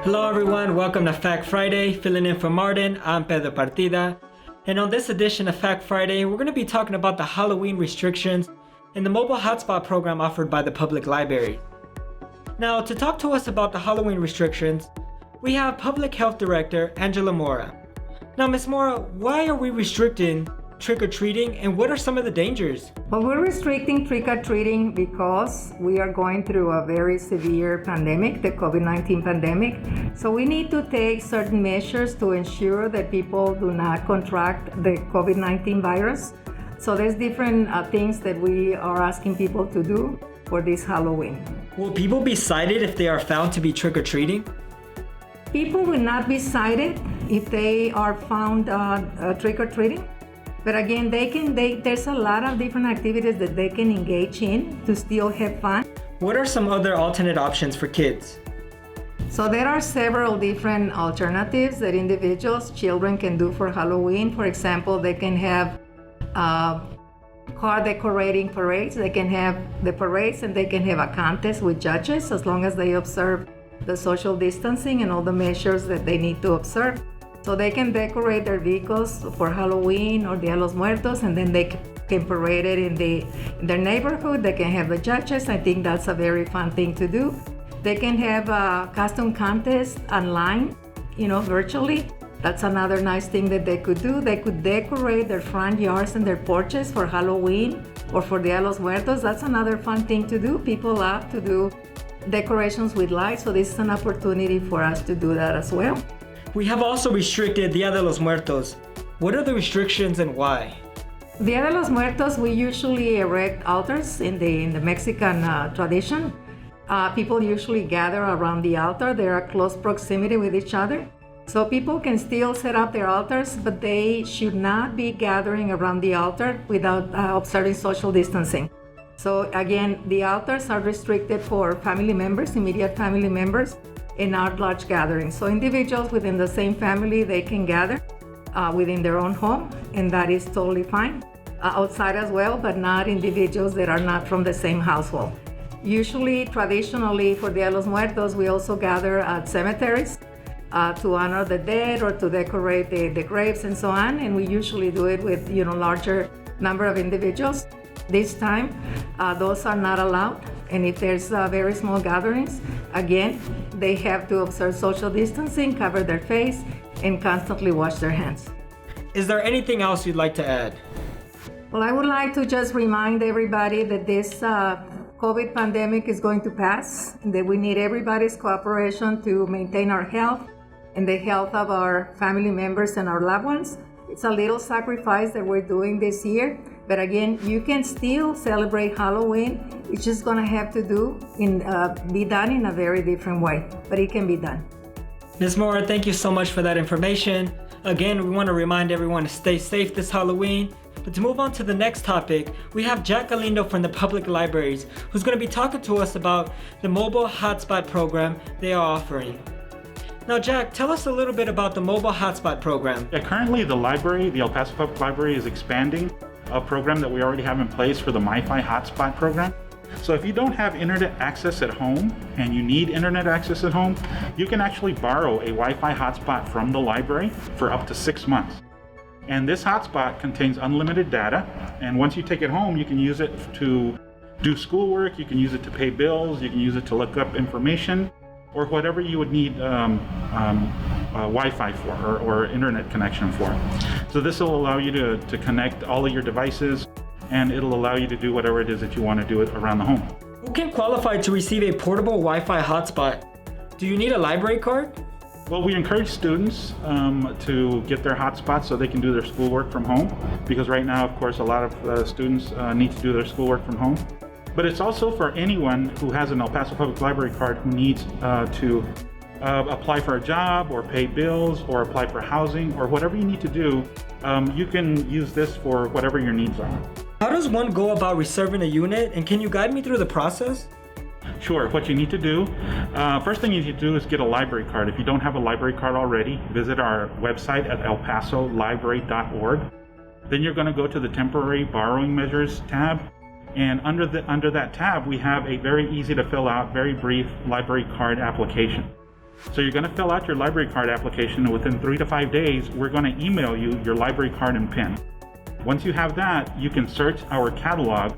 Hello everyone, welcome to Fact Friday. Filling in for Martin, I'm Pedro Partida. And on this edition of Fact Friday, we're going to be talking about the Halloween restrictions in the mobile hotspot program offered by the public library. Now, to talk to us about the Halloween restrictions, we have Public Health Director Angela Mora. Now, Ms. Mora, why are we restricting trick-or-treating and what are some of the dangers? Well, we're restricting trick-or-treating because we are going through a very severe pandemic, the COVID-19 pandemic. So we need to take certain measures to ensure that people do not contract the COVID-19 virus. So there's different things that we are asking people to do for this Halloween. Will people be cited if they are found to be trick-or-treating? People will not be cited if they are found trick-or-treating. But again, there's a lot of different activities that they can engage in to still have fun. What are some other alternate options for kids? So there are several different alternatives that children can do for Halloween. For example, they can have car decorating parades. They can have the parades and they can have a contest with judges as long as they observe the social distancing and all the measures that they need to observe. So they can decorate their vehicles for Halloween or Dia de los Muertos, and then they can parade it in their neighborhood. They can have the judges. I think that's a very fun thing to do. They can have a costume contest online, virtually. That's another nice thing that they could do. They could decorate their front yards and their porches for Halloween or for Dia de los Muertos. That's another fun thing to do. People love to do decorations with lights, so this is an opportunity for us to do that as well. We have also restricted Dia de los Muertos. What are the restrictions and why? Dia de los Muertos, we usually erect altars in the Mexican tradition. People usually gather around the altar. They are close proximity with each other. So people can still set up their altars, but they should not be gathering around the altar without observing social distancing. So again, the altars are restricted for family members, immediate family members, and not large gatherings. So individuals within the same family, they can gather within their own home, and that is totally fine. Outside as well, but not individuals that are not from the same household. Usually, traditionally, for Dia de los Muertos, we also gather at cemeteries to honor the dead or to decorate the graves and so on, and we usually do it with larger number of individuals. This time, those are not allowed, and if there's very small gatherings, again, they have to observe social distancing, cover their face, and constantly wash their hands. Is there anything else you'd like to add? Well, I would like to just remind everybody that this COVID pandemic is going to pass, and that we need everybody's cooperation to maintain our health and the health of our family members and our loved ones. It's a little sacrifice that we're doing this year, but again, you can still celebrate Halloween. It's just going to have to be done in a very different way, but it can be done. Ms. Mora, thank you so much for that information. Again, we want to remind everyone to stay safe this Halloween. But to move on to the next topic, we have Jack Galindo from the Public Libraries, who's going to be talking to us about the mobile hotspot program they are offering. Now, Jack, tell us a little bit about the mobile hotspot program. Yeah, currently the library, the El Paso Public Library, is expanding a program that we already have in place for the MiFi hotspot program. So if you don't have internet access at home and you need internet access at home, you can actually borrow a Wi-Fi hotspot from the library for up to 6 months. And this hotspot contains unlimited data, and once you take it home, you can use it to do schoolwork, you can use it to pay bills, you can use it to look up information, or whatever you would need Wi-Fi for or internet connection for. So this will allow you to connect all of your devices, and it'll allow you to do whatever it is that you want to do it around the home. Who can qualify to receive a portable Wi-Fi hotspot? Do you need a library card? Well, we encourage students to get their hotspots so they can do their schoolwork from home, because right now, of course, a lot of students need to do their schoolwork from home. But it's also for anyone who has an El Paso Public Library card who needs to apply for a job or pay bills or apply for housing or whatever you need to do. You can use this for whatever your needs are. How does one go about reserving a unit, and can you guide me through the process? Sure. What you need to do, first thing you need to do is get a library card. If you don't have a library card already, visit our website at elpasolibrary.org. Then you're going to go to the temporary borrowing measures tab. And under that tab, we have a very easy to fill out, very brief library card application. So you're going to fill out your library card application, and within 3 to 5 days, we're going to email you your library card and PIN. Once you have that, you can search our catalog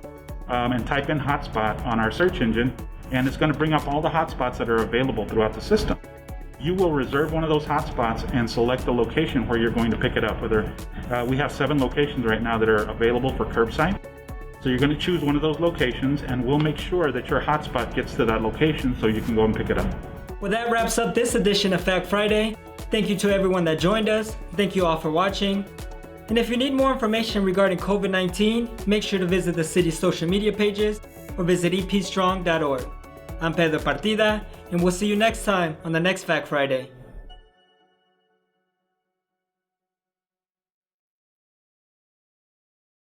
and type in hotspot on our search engine, and it's going to bring up all the hotspots that are available throughout the system. You will reserve one of those hotspots and select the location where you're going to pick it up. We have 7 locations right now that are available for curbside. So you're going to choose one of those locations, and we'll make sure that your hotspot gets to that location so you can go and pick it up. Well, that wraps up this edition of Fact Friday. Thank you to everyone that joined us. Thank you all for watching. And if you need more information regarding COVID-19, make sure to visit the city's social media pages or visit epstrong.org. I'm Pedro Partida, and we'll see you next time on the next Fact Friday.